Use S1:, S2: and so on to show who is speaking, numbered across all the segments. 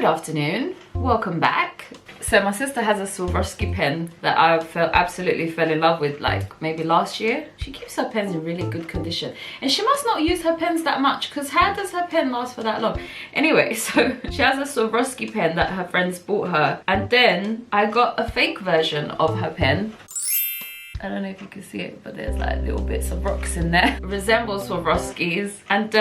S1: afternoon, welcome back. So my sister has a Swarovski pen that I absolutely fell in love with like maybe last year. She keeps her pens in really good condition and she must not use her pens that much because how does her pen last for that long? Anyway, so she has a Swarovski pen that her friends bought her, and then I got a fake version of her pen. I don't know if you can see it, but there's like little bits of rocks in there. It resembles Swarovski's, and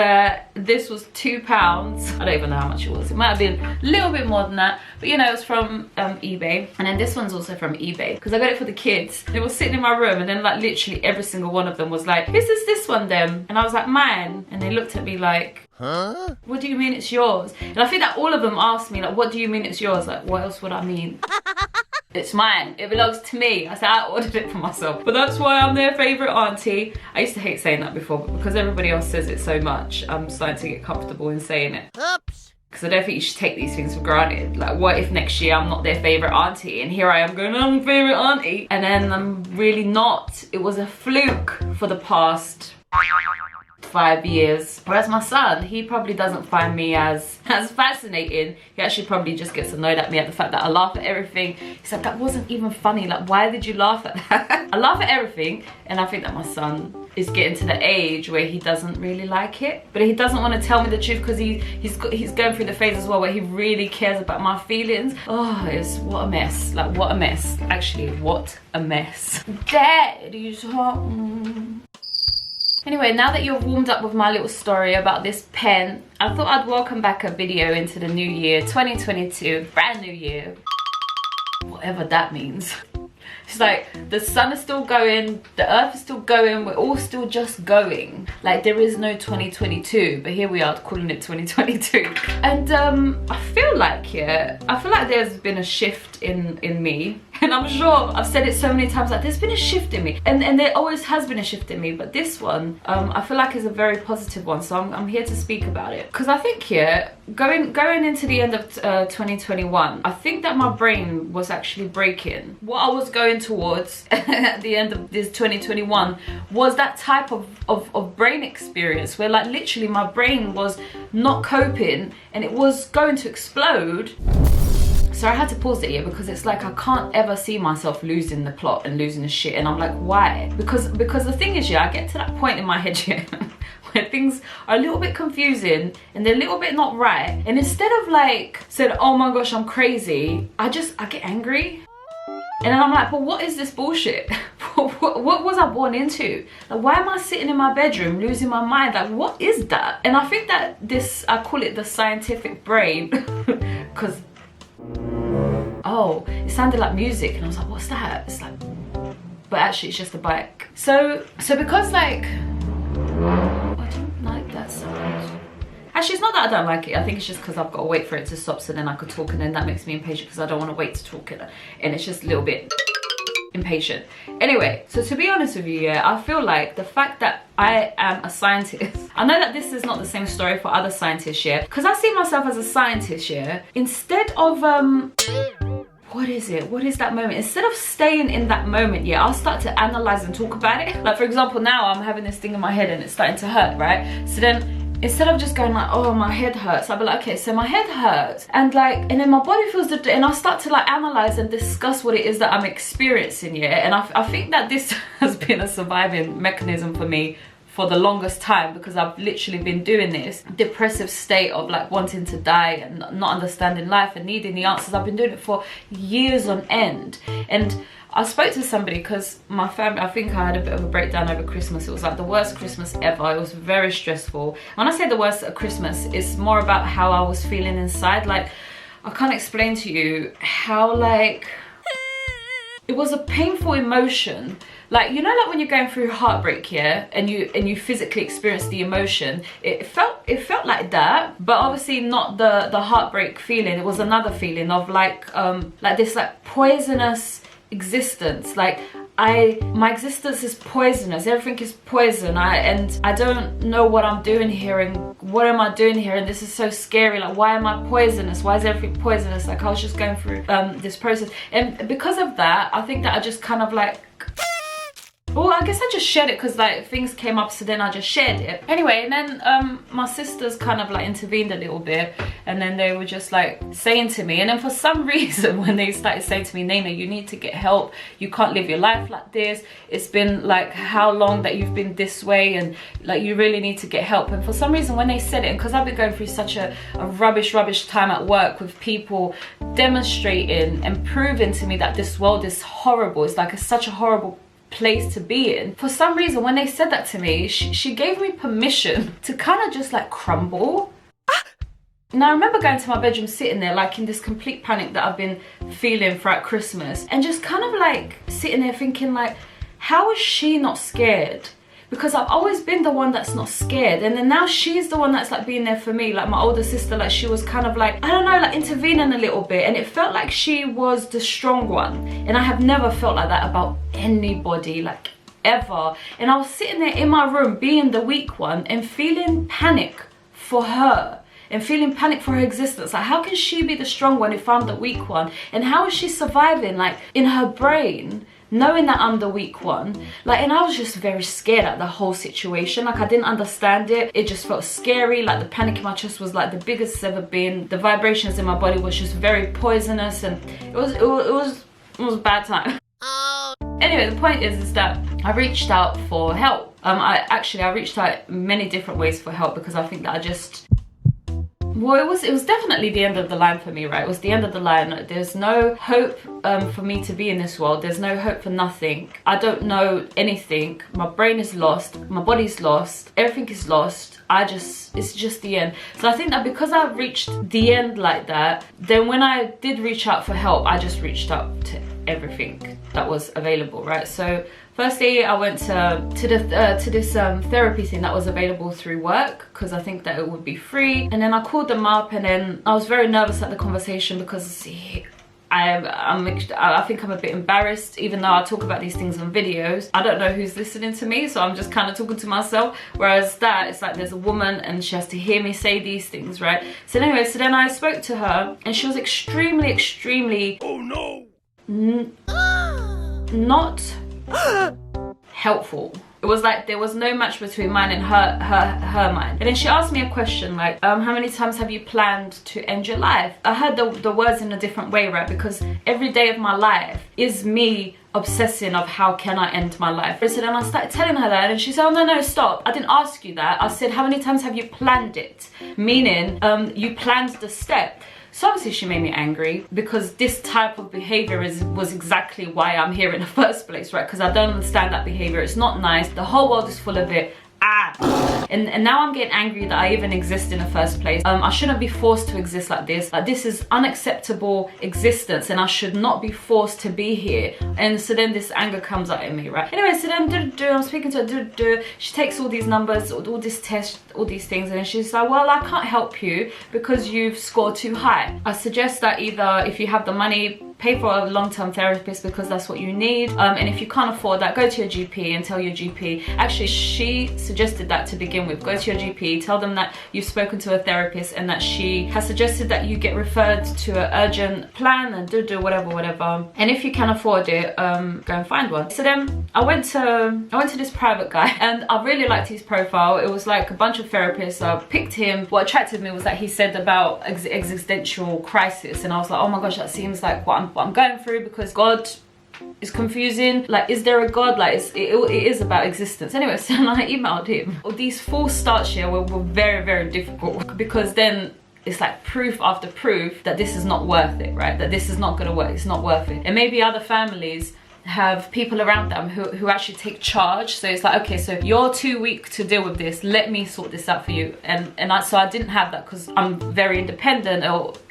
S1: this was £2. I don't even know how much it was. It might have been a little bit more than that, but you know, it's from eBay. And then this one's also from eBay because I got it for the kids. They were sitting in my room, and then like literally every single one of them was like, "Whose is this one then?" And I was like, "Mine." And they looked at me like, "Huh? What do you mean it's yours?" And I think that all of them asked me like, "What do you mean it's yours?" Like, what else would I mean? It's mine, it belongs to me. I said I ordered it for myself, but that's why I'm their favorite auntie. I used to hate saying that before, but because everybody else says it so much, I'm starting to get comfortable in saying it. Oops. Because I don't think you should take these things for granted. Like, what if next year I'm not their favorite auntie, and here I am going, "I'm favorite auntie," and then I'm really not. It was a fluke for the past 5 years. Whereas my son, he probably doesn't find me as fascinating. He actually probably just gets annoyed at me at the fact that I laugh at everything. He's like, "That wasn't even funny. Like, why did you laugh at that?" I laugh at everything, and I think that my son is getting to the age where he doesn't really like it, but he doesn't want to tell me the truth because he's going through the phase as well where he really cares about my feelings. Oh, it's what a mess. Like, what a mess. Actually, what a mess. Daddy's home. Anyway, now that you're warmed up with my little story about this pen, I thought I'd welcome back a video into the new year, 2022, brand new year. Whatever that means. It's like, the sun is still going, the earth is still going, we're all still just going. Like, there is no 2022, but here we are calling it 2022. And I feel like, there's been a shift in me. And I'm sure I've said it so many times, like, there's been a shift in me. And there always has been a shift in me, but this one, I feel like is a very positive one. So I'm here to speak about it. Because I think here, going into the end of 2021, I think that my brain was actually breaking. What I was going towards at the end of this 2021 was that type of brain experience where like literally my brain was not coping and it was going to explode. So I had to pause it here because it's like I can't ever see myself losing the plot and losing the shit, and I'm like, why? Because the thing is, I get to that point in my head here where things are a little bit confusing and they're a little bit not right, and instead of like saying, "Oh my gosh, I'm crazy," I get angry. And then I'm like, but what is this bullshit? What was I born into? Like, why am I sitting in my bedroom losing my mind? Like, what is that? And I think that I call it the scientific brain because, oh, it sounded like music and I was like, what's that? It's like, but actually it's just a bike. So because like, I don't like that sound. Actually, it's not that I don't like it. I think it's just because I've got to wait for it to stop so then I could talk, and then that makes me impatient because I don't want to wait to talk, and it's just a little bit impatient. Anyway, so to be honest with you, I feel like the fact that I am a scientist, I know that this is not the same story for other scientists here, because I see myself as a scientist here, instead of what is that moment? Instead of staying in that moment, I'll start to analyze and talk about it. Like, for example, now I'm having this thing in my head and it's starting to hurt, right? So then instead of just going like, "Oh, my head hurts," I'll be like, okay, so my head hurts, and then my body feels the, and I'll start to like analyze and discuss what it is that I'm experiencing, and I think that this has been a surviving mechanism for me for the longest time, because I've literally been doing this depressive state of like wanting to die and not understanding life and needing the answers. I've been doing it for years on end. And I spoke to somebody because my family, I think I had a bit of a breakdown over Christmas. It was like the worst Christmas ever. It was very stressful. When I say the worst Christmas, it's more about how I was feeling inside. Like, I can't explain to you how, like, it was a painful emotion. Like, you know, like when you're going through heartbreak, and you physically experience the emotion, it felt like that, but obviously not the heartbreak feeling. It was another feeling of like this like poisonous existence. Like, my existence is poisonous. Everything is poison. And I don't know what I'm doing here, and what am I doing here, and this is so scary. Like, why am I poisonous? Why is everything poisonous? Like, I was just going through this process, and because of that, I think that I just kind of like well, I guess I just shared it because like things came up, so then I just shared it. Anyway, and then my sisters kind of like intervened a little bit, and then they were just like saying to me, and then for some reason when they started saying to me, Nayna, you need to get help, you can't live your life like this, it's been like how long that you've been this way, and like you really need to get help. And for some reason when they said it, and because I've been going through such a rubbish time at work with people demonstrating and proving to me that this world is horrible, it's like such a horrible place to be in. For some reason when they said that to me, she gave me permission to kind of just like crumble. And I remember going to my bedroom, sitting there like in this complete panic that I've been feeling throughout Christmas, and just kind of like sitting there thinking like, how is she not scared? Because I've always been the one that's not scared, and then now she's the one that's like being there for me. Like my older sister, like she was kind of like, I don't know, like intervening a little bit, and it felt like she was the strong one, and I have never felt like that about anybody, like ever. And I was sitting there in my room being the weak one and feeling panic for her, and feeling panic for her existence. Like, how can she be the strong one if I'm the weak one? And how is she surviving, like in her brain, knowing that I'm the weak one? Like, and I was just very scared at the whole situation. Like, I didn't understand it. It just felt scary. Like the panic in my chest was like the biggest it's ever been. The vibrations in my body was just very poisonous, and it was a bad time. Anyway, the point is that I reached out for help. I reached out many different ways for help, because I think that I just, well, it was definitely the end of the line for me, right? It was the end of the line. There's no hope for me to be in this world. There's no hope for nothing. I don't know anything. My brain is lost. My body's lost. Everything is lost. It's just the end. So I think that because I reached the end like that, then when I did reach out for help, I just reached out to everything that was available, right? So firstly, I went to this therapy thing that was available through work, because I think that it would be free. And then I called them up, and then I was very nervous at the conversation, because I think I'm a bit embarrassed, even though I talk about these things on videos. I don't know who's listening to me, so I'm just kind of talking to myself. Whereas that, it's like there's a woman and she has to hear me say these things, right? So anyway, so then I spoke to her, and she was extremely, oh no, not helpful. It was like there was no match between mine and her mind. And then she asked me a question like, how many times have you planned to end your life? I heard the words in a different way, right? Because every day of my life is me obsessing of how can I end my life. So then I started telling her that, and she said, oh no, stop, I didn't ask you that. I said, how many times have you planned it? Meaning, you planned the step. So obviously she made me angry, because this type of behavior was exactly why I'm here in the first place, right? Because I don't understand that behavior. It's not nice. The whole world is full of it. And now I'm getting angry that I even exist in the first place. I shouldn't be forced to exist like this. Like, this is unacceptable existence, and I should not be forced to be here. And so then this anger comes out in me, right? Anyway, so then I'm speaking to her, she takes all these numbers, all this test, all these things, and she's like, well, I can't help you because you've scored too high. I suggest that either if you have the money, pay for a long-term therapist, because that's what you need, and if you can't afford that, go to your GP and tell your GP. Actually, she suggested that to begin with. Go to your GP, tell them that you've spoken to a therapist, and that she has suggested that you get referred to an urgent plan, and do whatever. And if you can afford it, go and find one. So then I went to this private guy, and I really liked his profile. It was like a bunch of therapists. I picked him. What attracted me was that he said about existential crisis, and I was like, oh my gosh, that seems like what I'm going through, because God is confusing. Like, is there a God? Like, it is about existence. Anyway, so I emailed him. These false starts here were very difficult, because then it's like proof after proof that this is not worth it, right? That this is not gonna work, it's not worth it. And maybe other families have people around them who actually take charge. So it's like, okay, so you're too weak to deal with this, let me sort this out for you. So I didn't have that, because I'm very independent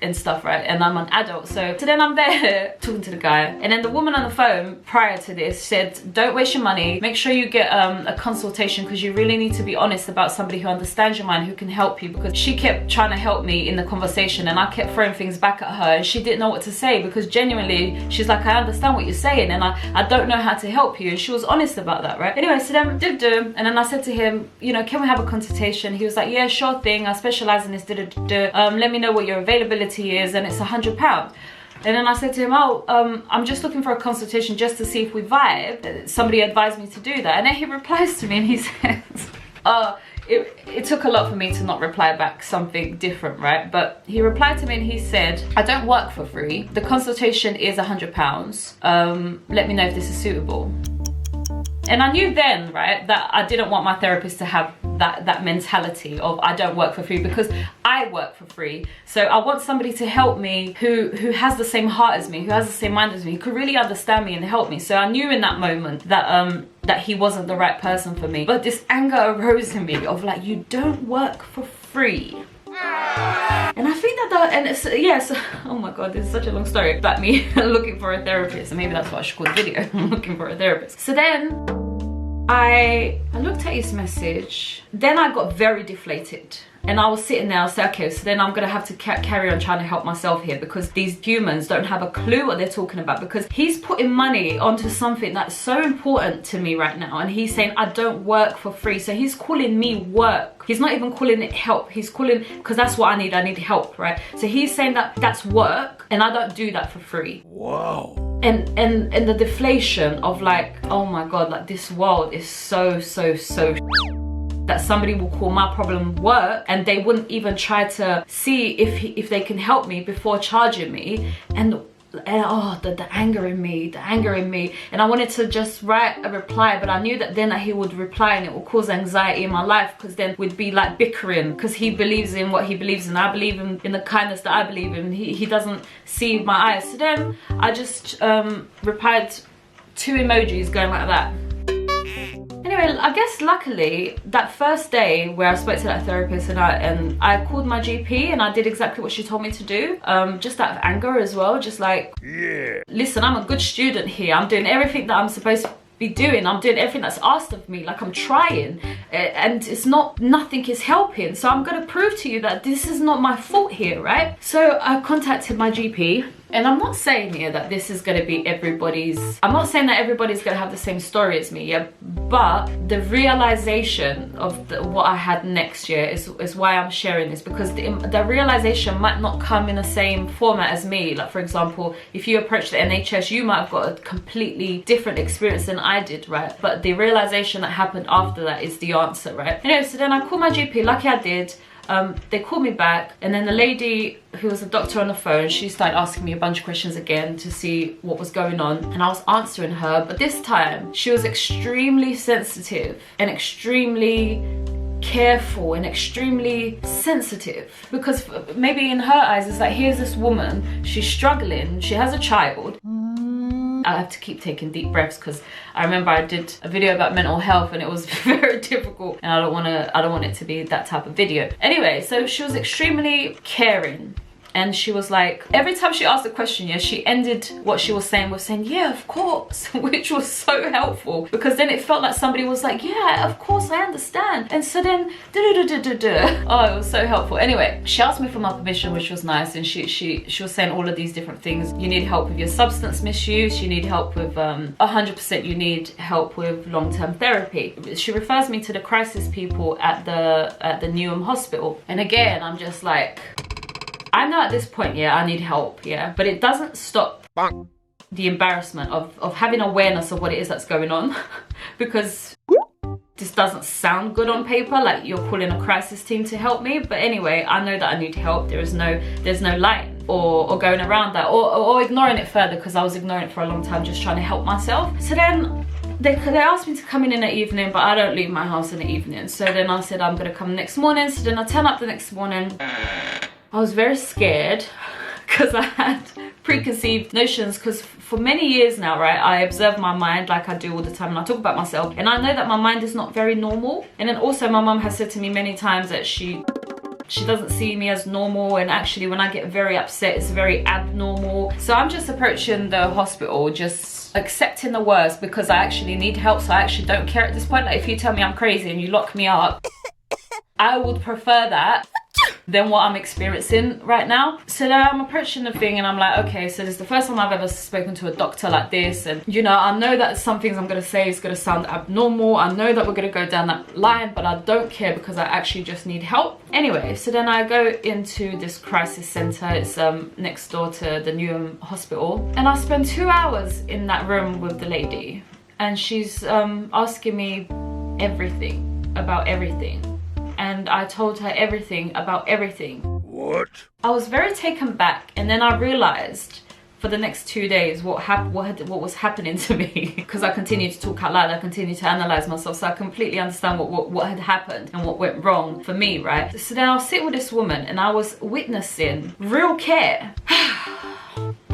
S1: and stuff, right? And I'm an adult. So then I'm there talking to the guy, and then the woman on the phone prior to this said, don't waste your money, make sure you get a consultation, because you really need to be honest about somebody who understands your mind, who can help you. Because she kept trying to help me in the conversation, and I kept throwing things back at her, and she didn't know what to say, because genuinely she's like, I understand what you're saying, and I don't know how to help you. And she was honest about that, right? Anyway, so then and then I said to him, you know, can we have a consultation? He was like, yeah, sure thing, I specialize in this, let me know what your availability is, and it's £100. And then I said to him, oh, I'm just looking for a consultation just to see if we vibe. Somebody advised me to do that. And then he replies to me and he says, it took a lot for me to not reply back something different, right? But he replied to me and he said, I don't work for free. The consultation is £100. Let me know if this is suitable. And I knew then, right, that I didn't want my therapist to have that mentality of I don't work for free, because I work for free. So I want somebody to help me who has the same heart as me, who has the same mind as me, who could really understand me and help me. So I knew in that moment that that he wasn't the right person for me. But this anger arose in me of like, you don't work for free. And I think and it's, yes, oh my god, this is such a long story about me looking for a therapist, and maybe that's what I should call the video, looking for a therapist. So then I looked at his message, then I got very deflated. And I was sitting there, I said, okay, so then I'm gonna have to carry on trying to help myself here, because these humans don't have a clue what they're talking about, because he's putting money onto something that's so important to me right now. And he's saying, I don't work for free. So he's calling me work. He's not even calling it help. He's calling, because that's what I need help, right? So he's saying that that's work and I don't do that for free.
S2: Whoa.
S1: And the deflation of like, oh my god, like this world is so that somebody will call my problem work and they wouldn't even try to see if they can help me before charging me. And oh, the anger in me, and I wanted to just write a reply, but I knew that then he would reply and it would cause anxiety in my life, because then we'd be like bickering, because he believes in what he believes in, I believe in the kindness that I believe in. He doesn't see my eyes. So then I just replied 2 emojis going like that. Anyway, I guess luckily that first day where I spoke to that therapist and I called my GP and I did exactly what she told me to do, just out of anger as well, just like, yeah, listen, I'm a good student here, I'm doing everything that I'm supposed to be doing, I'm doing everything that's asked of me, like I'm trying, and it's nothing is helping, so I'm gonna prove to you that this is not my fault here, right? So I contacted my GP. And I'm not saying here that this is going to be I'm not saying that everybody's going to have the same story as me, yeah, but the realization of what I had next year is why I'm sharing this, because the realization might not come in the same format as me. Like, for example, if you approach the NHS, you might have got a completely different experience than I did, right? But the realization that happened after that is the answer, right? Anyway, so then I called my GP, lucky I did. They called me back, and then the lady who was a doctor on the phone, she started asking me a bunch of questions again to see what was going on, and I was answering her, but this time she was extremely sensitive and extremely careful and extremely sensitive, because maybe in her eyes it's like, here's this woman, she's struggling, she has a child. I have to keep taking deep breaths, because I remember I did a video about mental health and it was very difficult, and I don't want it to be that type of video. Anyway, so she was extremely caring, and she was like, every time she asked a question, yeah, she ended what she was saying with saying, yeah, of course, which was so helpful, because then it felt like somebody was like, yeah, of course, I understand. And so then oh, it was so helpful. Anyway, she asked me for my permission, which was nice, and she was saying all of these different things. You need help with your substance misuse, you need help with 100% you need help with long-term therapy. She refers me to the crisis people at the Newham hospital, and again, I'm just like, I know at this point, yeah, I need help, yeah, but it doesn't stop the embarrassment of having awareness of what it is that's going on, because this doesn't sound good on paper, like you're calling a crisis team to help me. But anyway, I know that I need help. There's no light or going around that, or ignoring it further, because I was ignoring it for a long time, just trying to help myself. So then they asked me to come in the evening, but I don't leave my house in the evening. So then I said I'm gonna come next morning. So then I turn up the next morning. I was very scared because I had preconceived notions, because for many years now, right, I observe my mind like I do all the time, and I talk about myself, and I know that my mind is not very normal. And then also my mum has said to me many times that she doesn't see me as normal, and actually when I get very upset, it's very abnormal. So I'm just approaching the hospital just accepting the worst, because I actually need help, so I actually don't care at this point. Like, if you tell me I'm crazy and you lock me up, I would prefer that than what I'm experiencing right now. So now I'm approaching the thing and I'm like, okay, so this is the first time I've ever spoken to a doctor like this, and you know, I know that some things I'm gonna say is gonna sound abnormal. I know that we're gonna go down that line, but I don't care because I actually just need help. Anyway, so then I go into this crisis center. It's next door to the Newham hospital, and I spend 2 hours in that room with the lady, and she's asking me everything about everything, and I told her everything about everything. What? I was very taken back, and then I realized for the next 2 days what was happening to me, because I continued to talk out loud, I continued to analyze myself, so I completely understand what had happened and what went wrong for me, right? So then I'll sit with this woman and I was witnessing real care.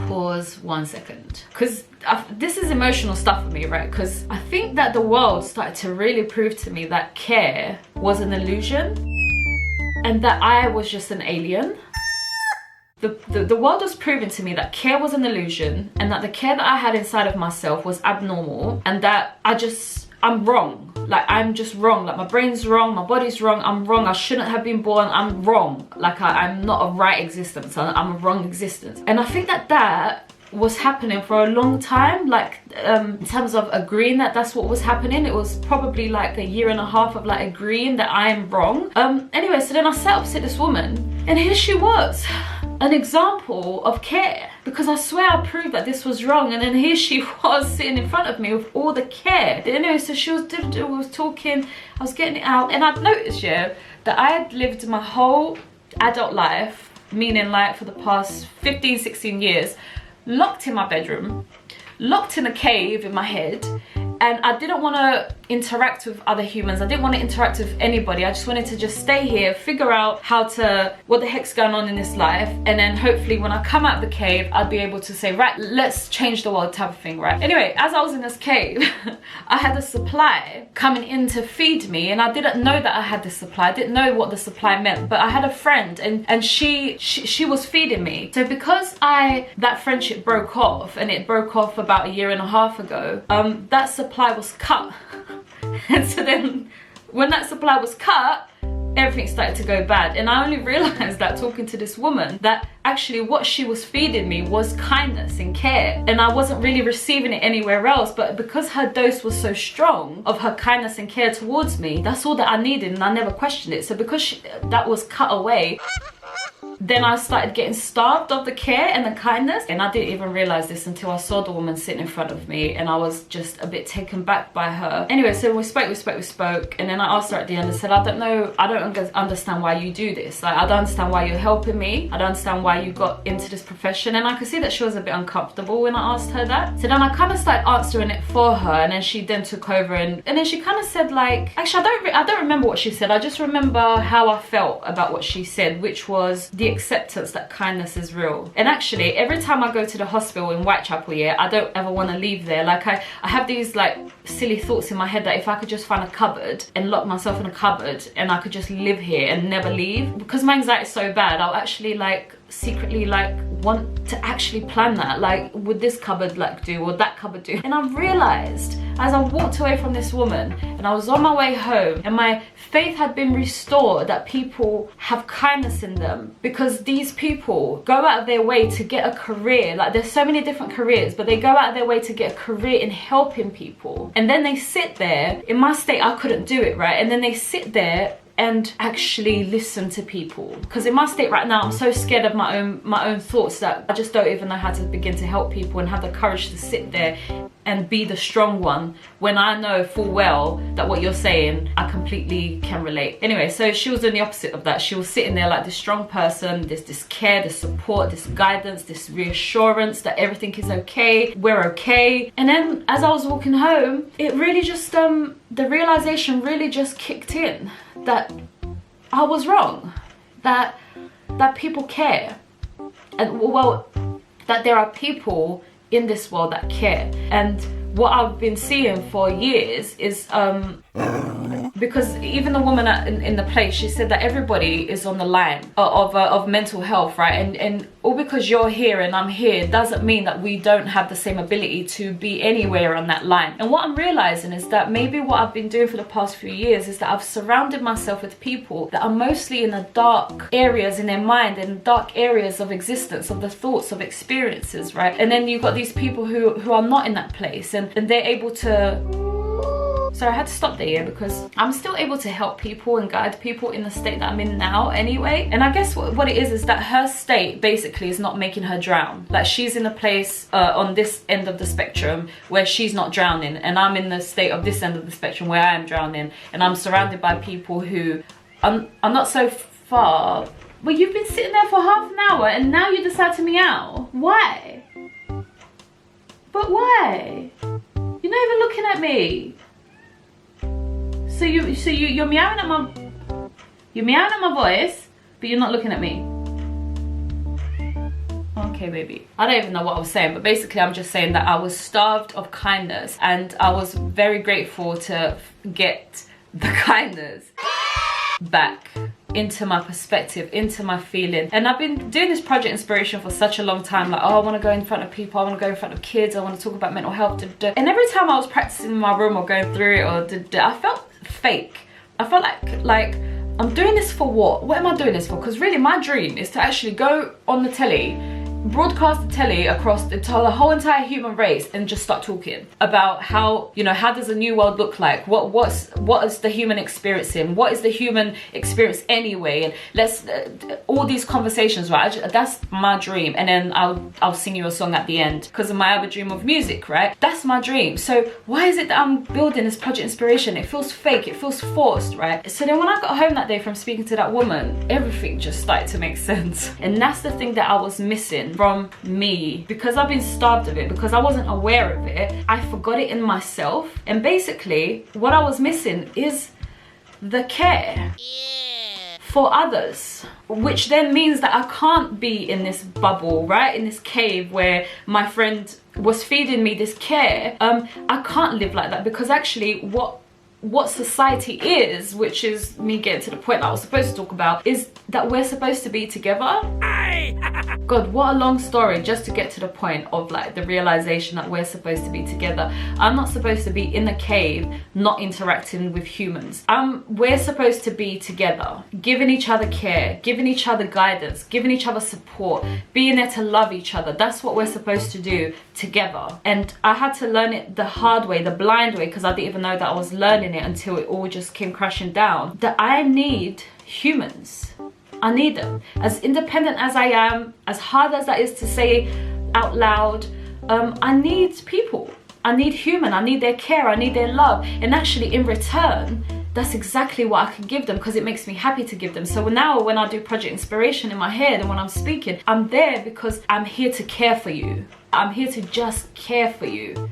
S1: Pause 1 second, because this is emotional stuff for me, right? Because I think that the world started to really prove to me that care was an illusion and that I was just an alien. The world was proving to me that care was an illusion, and that the care that I had inside of myself was abnormal, and that I'm wrong. Like, I'm just wrong. Like, my brain's wrong, my body's wrong, I'm wrong, I shouldn't have been born, I'm wrong. Like, I'm not a right existence, I'm a wrong existence. And I think that was happening for a long time, like in terms of agreeing that that's what was happening. It was probably like a year and a half of like agreeing that I'm wrong. Anyway, so then I sat opposite this woman, and here she was, an example of care, because I swear I proved that this was wrong, and then here she was sitting in front of me with all the care. Anyway, so she was talking, I was getting it out, and I'd noticed, yeah, that I had lived my whole adult life, meaning like for the past 15-16 years, locked in my bedroom, locked in a cave in my head, and I didn't want to interact with other humans. I didn't want to interact with anybody. I just wanted to just stay here, figure out what the heck's going on in this life, and then hopefully when I come out of the cave, I'd be able to say, right, let's change the world type of thing, right? Anyway, as I was in this cave, I had a supply coming in to feed me, and I didn't know that I had this supply. I didn't know what the supply meant, but I had a friend, and she was feeding me. So because that friendship broke off, and it broke off about a year and a half ago, that supply was cut. And so then when that supply was cut, everything started to go bad. And I only realized that talking to this woman, that actually what she was feeding me was kindness and care, and I wasn't really receiving it anywhere else. But because her dose was so strong of her kindness and care towards me, that's all that I needed, and I never questioned it. So because that was cut away, then I started getting starved of the care and the kindness, and I didn't even realize this until I saw the woman sitting in front of me, and I was just a bit taken back by her. Anyway, so we spoke, and then I asked her at the end, I said, I don't understand why you do this. Like, I don't understand why you're helping me. I don't understand why you got into this profession. And I could see that she was a bit uncomfortable when I asked her that. So then I kind of started answering it for her, and then she then took over, and then she kind of said, like, actually I don't remember what she said. I just remember how I felt about what she said, which was the acceptance that kindness is real. And actually, every time I go to the hospital in Whitechapel, yeah, I don't ever want to leave there. Like, I have these like silly thoughts in my head that if I could just find a cupboard and lock myself in a cupboard, and I could just live here and never leave, because my anxiety is so bad, I'll actually like secretly like want to actually plan that, like, would this cupboard like do, or that cupboard do? And I realized as I walked away from this woman and I was on my way home, and my faith had been restored that people have kindness in them, because these people go out of their way to get a career. Like, there's so many different careers, but they go out of their way to get a career in helping people, and then they sit there. In my state, I couldn't do it, right? And then they sit there and actually listen to people, because in my state right now, I'm so scared of my own thoughts that I just don't even know how to begin to help people and have the courage to sit there and be the strong one, when I know full well that what you're saying I completely can relate. Anyway, so she was doing the opposite of that. She was sitting there like this strong person, this care, this support, this guidance, this reassurance that everything is okay, we're okay. And then as I was walking home, it really just the realization really just kicked in that I was wrong, that people care, and well, that there are people in this world that care. And what I've been seeing for years is because even the woman in the place, she said that everybody is on the line of mental health, right? And all because you're here and I'm here doesn't mean that we don't have the same ability to be anywhere on that line. And what I'm realizing is that maybe what I've been doing for the past few years is that I've surrounded myself with people that are mostly in the dark areas in their mind and dark areas of existence, of the thoughts, of experiences, right? And then you've got these people who are not in that place, and they're able to... So I had to stop there because I'm still able to help people and guide people in the state that I'm in now anyway. And I guess what it is that her state basically is not making her drown. Like, she's in a place on this end of the spectrum where she's not drowning, and I'm in the state of this end of the spectrum where I am drowning, and I'm surrounded by people who are not so far. But you've been sitting there for half an hour and now you decide to meow. Why? But why? You're not even looking at me. So you're meowing at my voice, but you're not looking at me. Okay, baby. I don't even know what I was saying, but basically I'm just saying that I was starved of kindness, and I was very grateful to get the kindness back into my perspective, into my feeling. And I've been doing this project inspiration for such a long time, like, oh, I want to go in front of people, I want to go in front of kids, I want to talk about mental health, and every time I was practicing in my room or going through it, or I felt fake. I felt like I'm doing this for what am I doing this for? Because really my dream is to actually go on the telly, broadcast the telly across the whole entire human race, and just start talking about how, you know, how does a new world look like, what is the human experiencing, what is the human experience anyway, and let's all these conversations, right? That's my dream. And then I'll sing you a song at the end because of my other dream of music, right? That's my dream. So why is it that I'm building this project inspiration? It feels fake, it feels forced, right? So then when I got home that day from speaking to that woman, everything just started to make sense. And that's the thing that I was missing from me, because I've been starved of it, because I wasn't aware of it. I forgot it in myself, and basically what I was missing is the care for others, which then means that I can't be in this bubble, right, in this cave where my friend was feeding me this care. I can't live like that, because actually what society is, which is me getting to the point that I was supposed to talk about, is that we're supposed to be together. God, what a long story just to get to the point of like the realization that we're supposed to be together. I'm not supposed to be in a cave not interacting with humans. We're supposed to be together, giving each other care, giving each other guidance, giving each other support, being there to love each other. That's what we're supposed to do together. And I had to learn it the hard way, the blind way, because I didn't even know that I was learning it until it all just came crashing down. That I need humans. I need them. As independent as I am, as hard as that is to say out loud, I need people. I need human. I need their care. I need their love. And actually in return, that's exactly what I can give them, because it makes me happy to give them. So now when I do project inspiration in my head and when I'm speaking, I'm there because I'm here to care for you. I'm here to just care for you.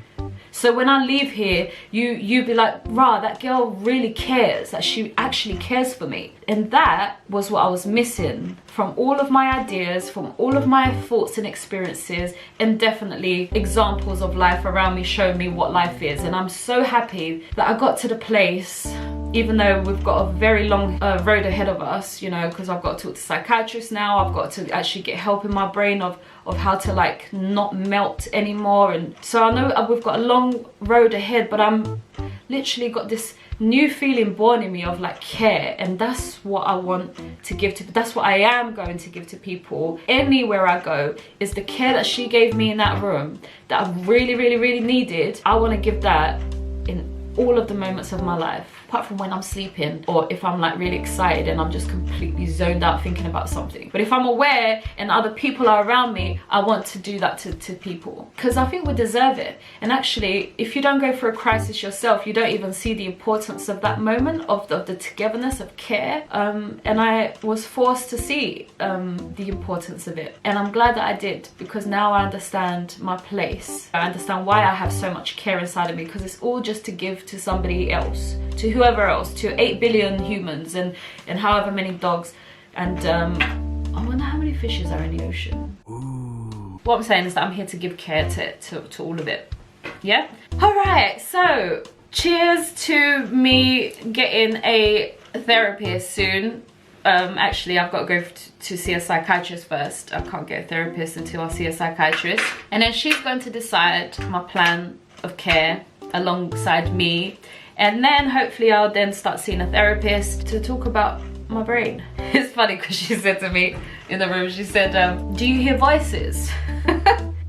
S1: So when I leave here, you be like, rah, that girl really cares, that she actually cares for me. And that was what I was missing from all of my ideas, from all of my thoughts and experiences, and definitely examples of life around me showing me what life is. And I'm so happy that I got to the place, even though we've got a very long road ahead of us, you know, because I've got to talk to psychiatrists now, I've got to actually get help in my brain of how to like not melt anymore. And so I know we've got a long road ahead, but I'm literally got this new feeling born in me of like care, and that's what I want to give to, that's what I am going to give to people anywhere I go, is the care that she gave me in that room that I really, really, really needed. I want to give that in all of the moments of my life, apart from when I'm sleeping or if I'm like really excited and I'm just completely zoned out thinking about something. But if I'm aware and other people are around me, I want to do that to people, because I think we deserve it. And actually, if you don't go through a crisis yourself, you don't even see the importance of that moment of the togetherness of care. And I was forced to see the importance of it, and I'm glad that I did, because now I understand my place. I understand why I have so much care inside of me, because it's all just to give to somebody else, to whoever else, to 8 billion humans and however many dogs. And I wonder how many fishes are in the ocean. Ooh. What I'm saying is that I'm here to give care to all of it. Yeah? Alright, so cheers to me getting a therapist soon. Actually, I've got to go to see a psychiatrist first. I can't get a therapist until I see a psychiatrist. And then she's going to decide my plan of care alongside me. And then hopefully I'll then start seeing a therapist to talk about my brain. It's funny because she said to me in the room, she said, do you hear voices?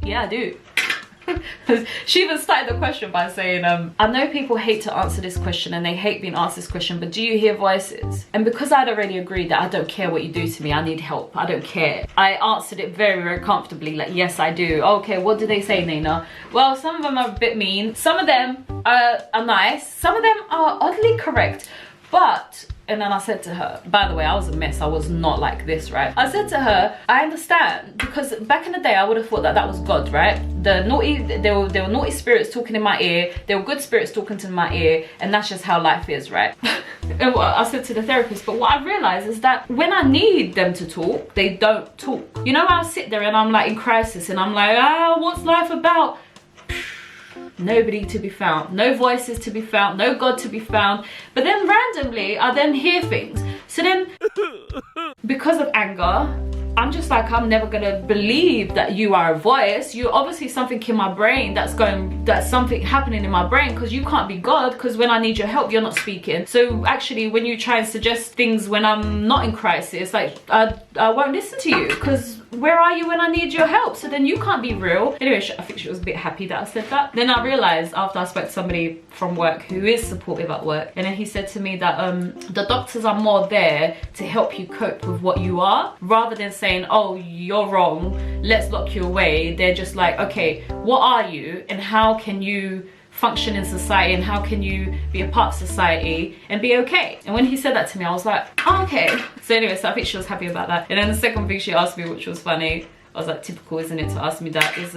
S1: Yeah, I do. She even started the question by saying, I know people hate to answer this question and they hate being asked this question, but do you hear voices? And because I'd already agreed that I don't care what you do to me, I need help, I don't care, I answered it very, very comfortably, like, yes, I do. Okay, what do they say, Nayna? Well, some of them are a bit mean, some of them are nice, some of them are oddly correct, but... And then I said to her, by the way, I was a mess. I was not like this, right? I said to her, I understand, because back in the day, I would have thought that that was God, right? There were naughty spirits talking in my ear. There were good spirits talking to my ear. And that's just how life is, right? And what I said to the therapist, but what I realized is that when I need them to talk, they don't talk. You know, I'll sit there and I'm like in crisis and I'm like, what's life about? Nobody to be found, no voices to be found, no God to be found. But then randomly I then hear things. So then because of anger, I'm just like, I'm never gonna believe that you are a voice. You're obviously something in my brain that's something happening in my brain, because you can't be God, because when I need your help you're not speaking. So actually when you try and suggest things when I'm not in crisis, like I won't listen to you, because where are you when I need your help? So then you can't be real. Anyway, I think she was a bit happy that I said that. Then I realized after I spoke to somebody from work who is supportive at work, and then he said to me that the doctors are more there to help you cope with what you are, rather than saying, oh, you're wrong, let's lock you away. They're just like, okay, what are you and how can you function in society and how can you be a part of society and be okay? And when he said that to me, I was like, oh, okay. So anyway, so I think she was happy about that. And then the second thing she asked me, which was funny, I was like, typical, isn't it, to ask me that, is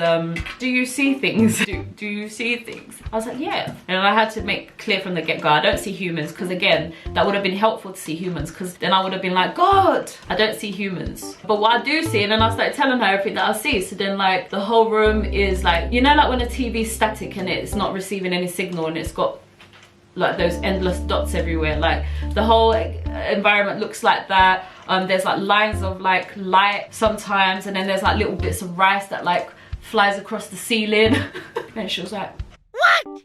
S1: do you see things? Do you see things? I was like, yeah. And I had to make clear from the get-go, I don't see humans, because again, that would have been helpful to see humans, because then I would have been like, God, I don't see humans. But what I do see, and then I started telling her everything that I see, so then like the whole room is like, you know, like when a TV's static and it's not receiving any signal and it's got like those endless dots everywhere, like the whole environment looks like that. There's like lines of like light sometimes, and then there's like little bits of rice that like flies across the ceiling. And she was like, what?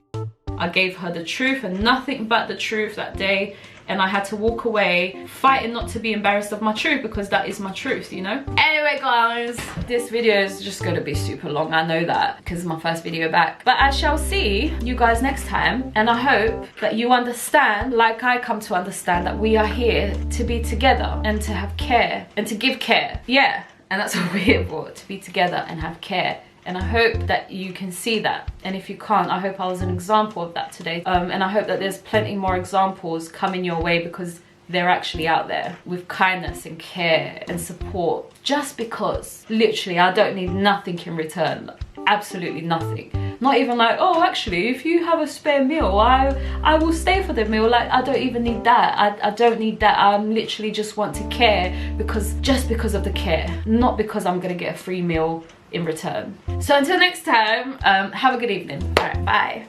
S1: I gave her the truth and nothing but the truth that day, and I had to walk away fighting not to be embarrassed of my truth, because that is my truth, you know? Anyway guys, this video is just gonna be super long, I know that, because it's my first video back. But I shall see you guys next time, and I hope that you understand, like I come to understand, that we are here to be together and to have care and to give care. Yeah, and that's what we're here for, to be together and have care. And I hope that you can see that. And if you can't, I hope I was an example of that today. And I hope that there's plenty more examples coming your way, because they're actually out there with kindness and care and support. Just because, literally, I don't need nothing in return. Absolutely nothing. Not even like, oh, actually, if you have a spare meal, I will stay for the meal. Like, I don't even need that. I don't need that. I literally just want to care, just because of the care. Not because I'm gonna get a free meal in return. So until next time, have a good evening. All right, bye.